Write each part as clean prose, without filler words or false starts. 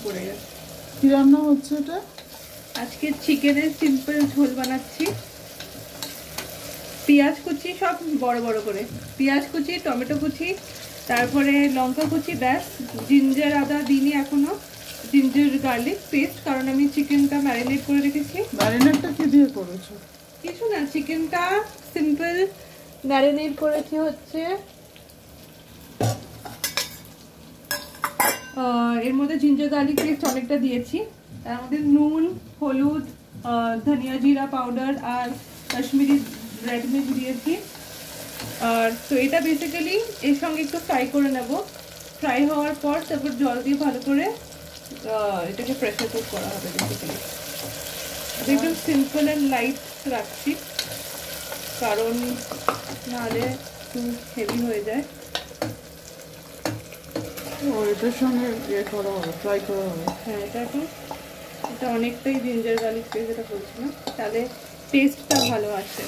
পড়ে যায়। কি রান্না হচ্ছে এটা? আজকে চিকেনের সিম্পল ঝোল বানাচ্ছি। পেঁয়াজ কুচি সব বড় বড় করে, পেঁয়াজ কুচি, টমেটো কুচি, তারপরে লঙ্কা কুচি, ব্যাস। জিঞ্জার আদা দিইনি এখনো, জিঞ্জার গার্লিক পেস্ট, কারণ আমি চিকেনটা ম্যারিনেট করে রেখেছি। ম্যারিনেটটা কি দিয়ে করেছো? কিছু না, চিকেনটা সিম্পল ম্যারিনেট করেছি হচ্ছে এর মধ্যে জিঞ্জার গার্লিক পেস্ট অনেকটা দিয়েছি, তার মধ্যে নুন, হলুদ, ধনিয়া জিরা পাউডার আর কাশ্মীরি রেড মির্চ দিয়েছি। আর তো এটা বেসিক্যালি এর সঙ্গে একটু ফ্রাই করে নেব। ফ্রাই হওয়ার পর তারপর জল দিয়ে ভালো করে এটাকে প্রেসার কুক করা হবে। বেসিক্যালি একদম সিম্পল অ্যান্ড লাইট রাখছি, কারণ নাহলে একটু হেভি হয়ে যায়। এটার সঙ্গে করা হবে, ফ্রাই করা হবে। হ্যাঁ, এটা অনেকটাই জিঞ্জার গার্লিক পেস্ট যেটা বলছিলাম, তাহলে টেস্টটা ভালো আসে।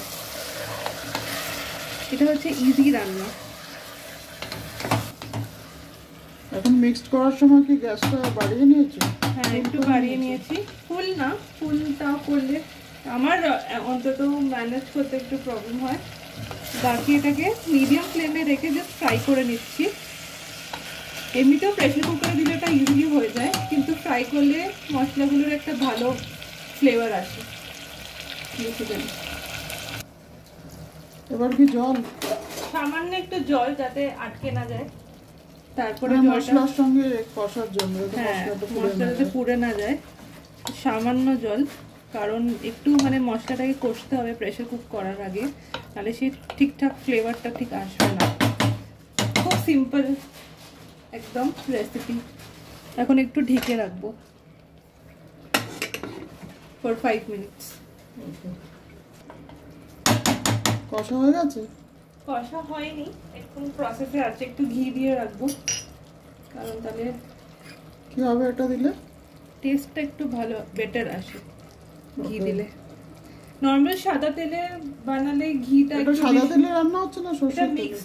এটা হচ্ছে ইজি রান্না। এখন মিক্সড করার সময় কি গ্যাসটা বাড়িয়ে নিয়েছো? হ্যাঁ, একটু বাড়িয়ে নিয়েছি। ফুল না, ফুলটাও করলে আমার অন্তত ম্যানেজ করতে একটু প্রবলেম হয়। বাকি এটাকে মিডিয়াম ফ্লেমে রেখে জাস্ট ফ্রাই করে নিচ্ছি। এমনিতেও প্রেসার কুকারে দিলে এটা ইজিলি হয়ে যায়, কিন্তু ফ্রাই করলে মশলাগুলোর একটা ভালো ফ্লেভার আসে। এবার কি জল? সামান্য একটু জল, যাতে আটকে না যায়। তারপরে মশলার সঙ্গে কষার জন্য, হ্যাঁ, মশলা যাতে পুড়ে না যায়, সামান্য জল। কারণ একটু মানে মশলাটাকে কষতে হবে প্রেসার কুক করার আগে, তাহলে সেই ঠিকঠাক ফ্লেভারটা ঠিক আসবে না। খুব সিম্পল একদম রেসিপি। এখন একটু ঢেকে রাখবো ফর 5 মিনিটস। কষা হয়ে গেছে? কষা হয়নি, এখন প্রসেসে আছে। একটু ঘি দিয়ে রাখবো, কারণ তাহলে কি হবে এটা দিলে? টেস্টটা একটু ভালো বেটার আসে ঘি দিলে। নরমাল সাদা তেলে বানালে ঘিটা একটু সাদা তেলে রান্না হচ্ছে না সরষের তেলে?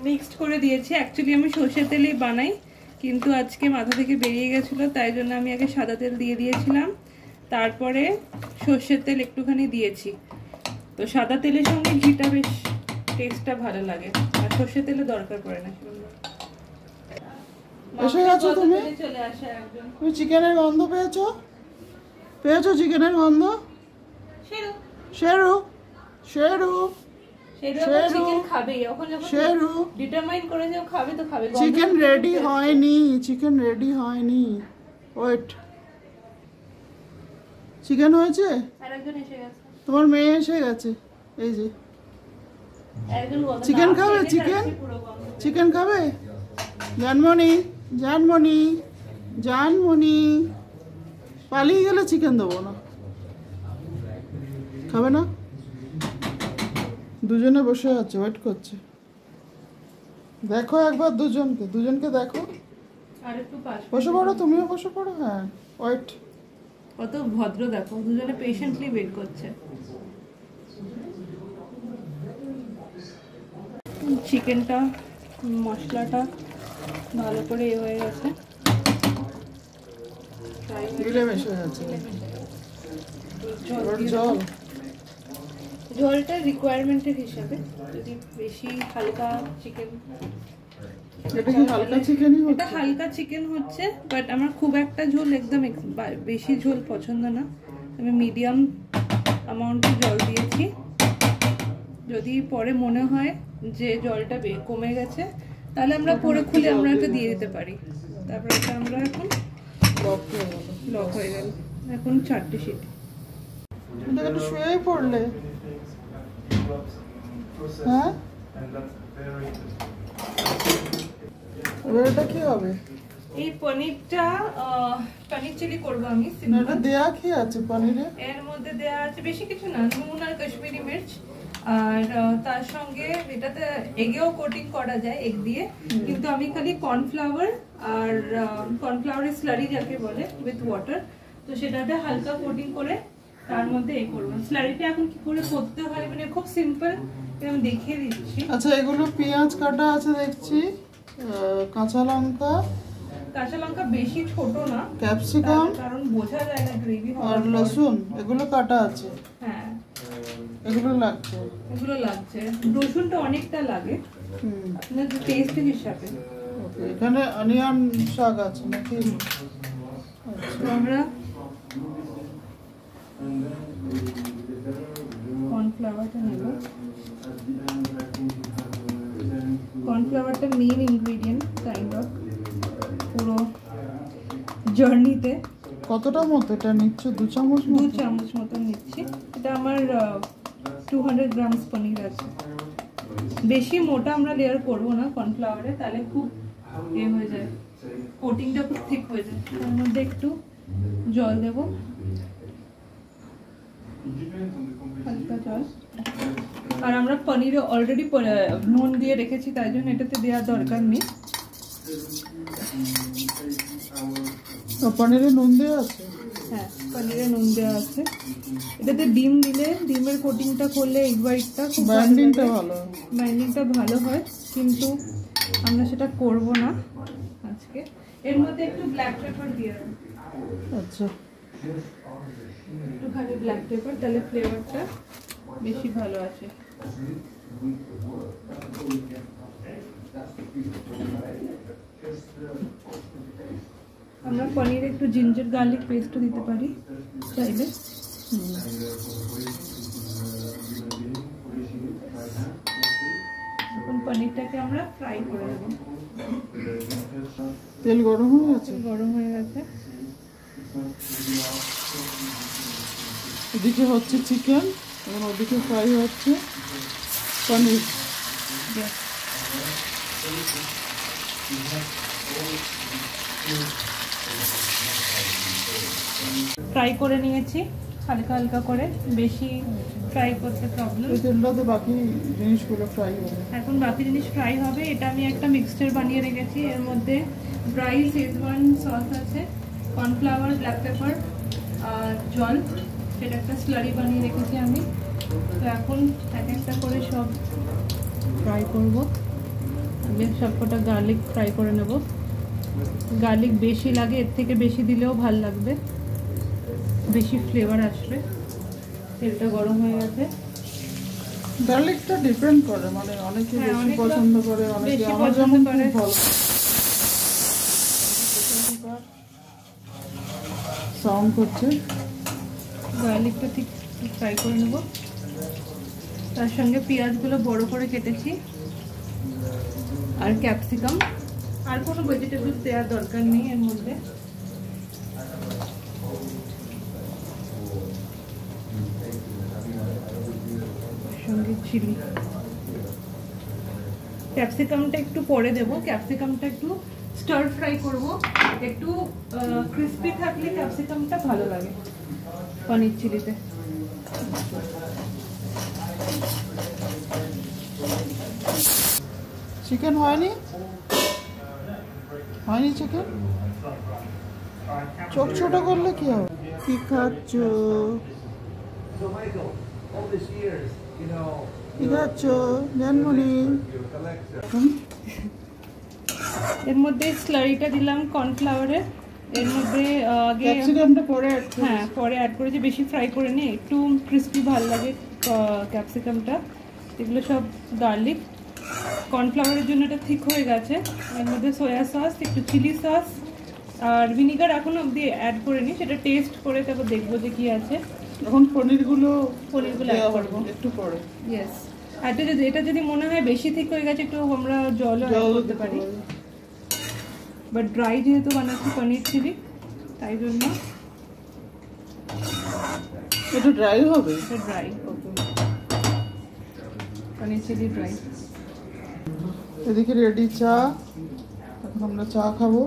মিক্সড করে দিয়েছি। অ্যাকচুয়ালি আমি সরষের তেলেই বানাই, কিন্তু আজকে মাথা থেকে বেরিয়ে গেছিলো, তাই জন্য আমি আগে সাদা তেল দিয়ে দিয়েছিলাম, তারপরে সরষের তেল একটুখানি দিয়েছি। তো সাদা তেলের সঙ্গে ঘিটা বেশ টেস্টটা ভালো লাগে, আর সরষের তেলে দরকার পড়ে না। এসে গেছো তুমি? চলে আসে একজন। তুমি চিকেনের গন্ধ পেয়েছো? পেয়েছো চিকেনের গন্ধ? শেরু শেরু শেরু চিকেন খাবে, যখন শেরু ডিটারমাইন করে যে খাবে তো খাবে। চিকেন রেডি হয়নি, চিকেন রেডি হয়নি, ওয়েট। চিকেন হয়েছে? আরেকজন এসে গেছে, তোমার মেয়ে এসে গেছে। এই যে চিকেন খাবে, চিকেন চিকেন খাবে। জানমণি জানমণি জানমণি, পালিয়ে গেলে চিকেন দেবো না, খাবে না। দুজনে বসে আছে, ওয়েট করছে। দেখো একবার দুজনকে দেখো। বসে পড়ো, তুমিও বসে পড়ো। হ্যাঁ, ওয়েট। কত ভদ্র দেখো, দুজনে পেশেন্টলি ওয়েট করছে। চিকেনটা মশলাটা ভালো করে এ হয়ে গেছে, মিলেমিশে গেছে। জল, ঝোলটা রিকোয়ারমেন্টের হিসাবে। যদি বেশি হালকা চিকেন, এটা কি হালকা চিকেনই হচ্ছে? এটা হালকা চিকেন হচ্ছে, বাট আমার খুব একটা ঝোল একদম বেশি ঝোল পছন্দ না। আমি মিডিয়াম অ্যামাউন্টে জল দিয়েছি। যদি পরে মনে হয় যে জলটা কমে গেছে, তাহলে আমরা পরে খুলে আমরা এটা দিয়ে দিতে পারি। তারপরে এটা আমরা এখন লক হয়ে গেল। এখন 4টে সিটি। এটা শুয়ে পড়লে, হ্যাঁ এটা কি হবে? এই পনিরটা পনির চিলি করবো আমি। এটা দেয়া কি আছে পনিরে? এর মধ্যে দেয়া আছে বেশি কিছু না, নুন আর কাশ্মীরি মির্চ, আর তার সঙ্গে এটাতে এগেও কোটিং করা যায় এগ দিয়ে, কিন্তু আমি খালি কর্নফ্লাওয়ার আর কর্নফ্লাওয়ারের স্লারি যাকে বলে উইথ ওয়াটার, তো সেটাতে হালকা কোটিং করে তার মধ্যে এ করবো। স্লারিটা এখন কি করে করতে হয় মানে খুব সিম্পল, আমি দেখিয়ে দিচ্ছি। আচ্ছা, এগুলো পেঁয়াজ কাটা আছে দেখছি, কাঁচা লঙ্কা, কাঁচা লঙ্কা বেশি ছোট না, ক্যাপসিকাম কারণ বোঝা যায় না গ্রেভি আর লসুন এগুলো কাটা আছে। হ্যাঁ এগুলো লাগছে, এগুলো লাগছে। রসুনটা অনেকটা লাগে আপনার টেস্ট হিসাবে। ওকে, এখানে অনিয়ন শাক আছে নাকি? তো আমরা কর্নফ্লাওয়ারটা নেব। কর্নফ্লাওয়ারটা মেইন ইনগ্রেডিয়েন্ট কাইন্ড অফ পুরো জার্নিতে। কতটা মতো এটা নিচ্ছ? 2 চামচ 2 চামচ মতো নিচ্ছি। এটা আমার 200 গ্রামস পনির আছে। বেশি মোটা আমরা লেয়ার করবো না কর্নফ্লাওয়ারে, তাহলে খুব হয়ে যায়, কোটিংটা খুব ঠিক হয়ে যায়। তার মধ্যে একটু জল দেব, হালকা জল। আর আমরা পনিরে অলরেডি নুন দিয়ে রেখেছি, তাই জন্য এটাতে দেওয়ার দরকার নেই। পনিরে নুন দেওয়া আছে? হ্যাঁ, পনিরে নুন দেওয়া আছে। এটাতে ডিম দিলে, ডিমের কোটিংটা করলে এগ হোয়াইটটা খুব বাইন্ডিংটা ভালো, বাইন্ডিংটা ভালো হয়, কিন্তু আমরা সেটা করব না আজকে। এর মধ্যে একটু ব্ল্যাক পেপার দিয়ে দেবো। আচ্ছা, একটুখানি ব্ল্যাক পেপার, তাহলে ফ্লেভারটা বেশি ভালো আসে। আমরা পনিরে একটু জিঞ্জার গার্লিক পেস্টও দিতে পারি চাইলে। এখন পনিরটাকে আমরা ফ্রাই করে দেব। তেল গরম হয়ে গেছে? গরম হয়ে গেছে। এদিকে হচ্ছে চিকেন এবং ওদিকে ফ্রাই হচ্ছে পনির। ফ্রাই করে নিয়েছি হালকা হালকা করে, বেশি ফ্রাই করতে প্রবলেম। এই তেলটাতে বাকি জিনিসগুলো ফ্রাই হবে। এখন বাকি জিনিস ফ্রাই হবে। এটা আমি একটা মিক্সচার বানিয়ে রেখেছি। এর মধ্যে ড্রাই শেজওয়ান সস আছে, কর্নফ্লাওয়ার, ব্ল্যাক পেপার আর জল, সেটা একটা স্লারি বানিয়ে রেখেছি আমি। তো এখন এক একটা করে সব ফ্রাই করবো। আমি সবকটা গার্লিক ফ্রাই করে নেব। গার্লিক বেশি লাগে, এর থেকে বেশি দিলেও ভাল লাগবে, বেশি ফ্লেভার আসবে। তেলটা গরম হয়ে গেছে। গার্লিকটা ডিপেন্ড করে, মানে অনেকে বেশি পছন্দ করে, অনেকে আমার যেমন খুব ভালো। সাউন্ড করছে। গার্লিকটা ঠিক ফ্রাই করে নেব। তার সঙ্গে পেঁয়াজগুলো বড় করে কেটেছি আর ক্যাপসিকাম। আর কোনো ভেজিটেবল দেওয়ার দরকার নেই এর মধ্যে। সঙ্গে চিলি। ক্যাপসিকামটা একটু পরে দেব। ক্যাপসিকামটা একটু স্টার ফ্রাই করব, একটু ক্রিস্পি থাকলে ক্যাপসিকামটা ভালো লাগে পনির চিলিতে। চিকেন হয়নি? হয়নি চিকেন? চোখ ছোট করলে কি হবে? কি খাচ্ছ? কি খাচ্ছ জানমনি? এর মধ্যে স্লারিটা দিলাম কর্নফ্লাওয়ারের। এর মধ্যে আগে ক্যাপসিকামটা পরে হ্যাঁ পরে অ্যাড করেছি, বেশি ফ্রাই করে নিই, একটু ক্রিস্পি ভালো লাগে ক্যাপসিকামটা। এগুলো সব গার্লিক। কর্নফ্লাওয়ারের জন্য এটা ঠিক হয়ে গেছে। এর মধ্যে সয়া সস, একটু চিলি সস আর ভিনিগার এখনো অবধি অ্যাড করে নিই, সেটা টেস্ট করে তারপর দেখবো যে কি আছে। এখন পনিরগুলো অ্যাড করবো একটু পরে। ইয়েস। আর এটা যদি মনে হয় বেশি ঠিক হয়ে গেছে, একটু আমরা জলও অ্যাড করতে পারি। বাট ড্রাই যেহেতু বানাচ্ছি পনির চিলি, তাই জন্য এটা ড্রাই হবে। এটা ড্রাই পনির চিলি ড্রাই। এদিকে রেডি চা, এখন আমরা চা খাবো।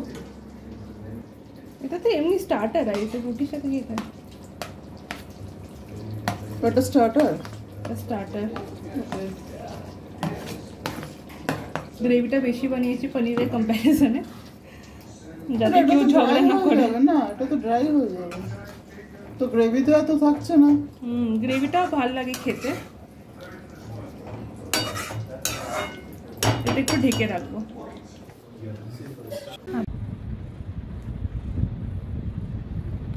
এটা তো এমনি স্টার্টার, আর এটা রুটির সাথে কি খায়? এটা স্টার্টার। স্টার্টার। গ্রেভিটা বেশি বানিয়েছি পনিরের কম্প্যারিজনে, যাতে কেউ ঝগড়া না করে। না, এটা তো ড্রাই হয়ে যাবে, তো গ্রেভিতে এত থাকছে না। গ্রেভিটাও ভালো লাগে খেতে। এটা একটু ঢেকে রাখবো।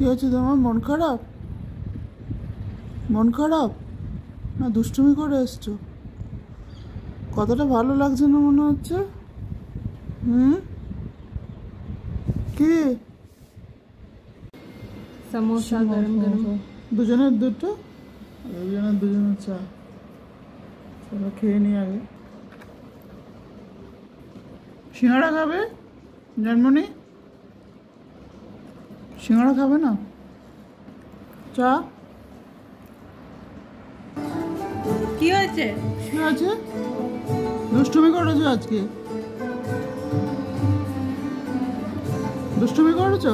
কি হয়েছে তোমার? মন খারাপ? মন খারাপ না দুষ্টুমি করে এসছো? কতটা ভালো লাগছে না মনে হচ্ছে? কি समोसा गरम गरम। দুজনের দুটো, দুজনের চা। চলো খেয়ে নি আগে। সিঙ্গাড়া খাবে জানমনি? সিঙ্গাড়া খাবে না? চা কি হয়েছে? কি আছে? দুষ্টুমি করেছো আজকে? দুষ্টুমি করেছো?